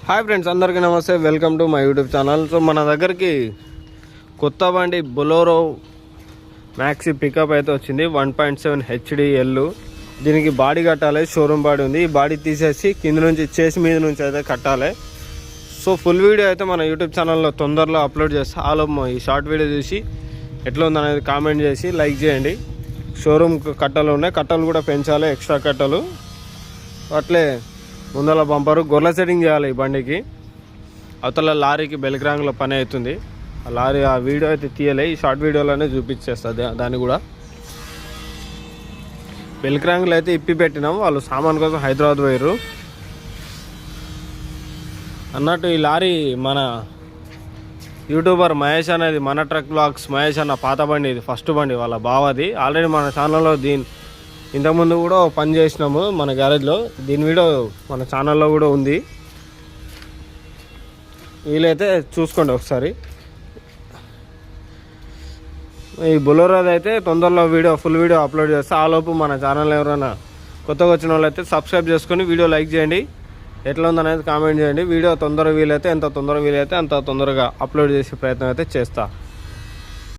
Hi friends, అందరికీ నమస్తే. Welcome to my YouTube channel. So మన దగ్గరికి కొత్త బండి బొలోరో మ్యాక్సీ పికప్ అయితే వచ్చింది. 1.7 HDL. దీనికి బాడీ కట్టాలి, షోరూమ్ బాడీ ఉంది. ఈ బాడీ తీసేసి కింద నుంచి చేసి మీద నుంచి అయితే కట్టాలి. సో ఫుల్ వీడియో అయితే మన యూట్యూబ్ ఛానల్లో తొందరలో అప్లోడ్ చేస్తే ఆలోపు ఈ షార్ట్ వీడియో చూసి ఎట్లా ఉందనేది కామెంట్ చేసి లైక్ చేయండి. షోరూమ్ కట్టలు ఉన్నాయి, కట్టలు కూడా పెంచాలి, ఎక్స్ట్రా కట్టలు. అట్లే ముందల బంపరు గొర్రెల సెట్టింగ్ చేయాలి ఈ బండికి. అవతల లారీకి బెల్గ్రాంగ్లో పని అవుతుంది. ఆ లారీ ఆ వీడియో అయితే తీయలే, ఈ షార్ట్ వీడియోలోనే చూపించేస్తుంది. దాన్ని కూడా బెల్గ్రాంగ్లో అయితే ఇప్పి పెట్టినాం. వాళ్ళు సామాన్ కోసం హైదరాబాద్ పోయారు అన్నట్టు. ఈ లారీ మన యూట్యూబర్ మహేష్ అనేది, మన ట్రక్ బ్లాగ్స్ మహేష్ అన్న పాత బండి, ఇది ఫస్ట్ బండి వాళ్ళ బావది. ఆల్రెడీ మన ఛానల్లో ఇంతకుముందు కూడా పని చేసినాము మన గ్యారేజ్లో. దీని వీడియో మన ఛానల్లో కూడా ఉంది, వీలైతే చూసుకోండి ఒకసారి. ఈ బొలోరోది అయితే తొందరలో ఫుల్ వీడియో అప్లోడ్ చేస్తే ఆలోపు మన ఛానల్ ఎవరైనా కొత్తగా వచ్చిన వాళ్ళు అయితే సబ్స్క్రైబ్ చేసుకొని వీడియో లైక్ చేయండి, ఎట్లా ఉందనేది కామెంట్ చేయండి. వీడియో వీలైతే ఎంత తొందరగా వీలైతే అంత తొందరగా అప్లోడ్ చేసే ప్రయత్నం అయితే చేస్తా.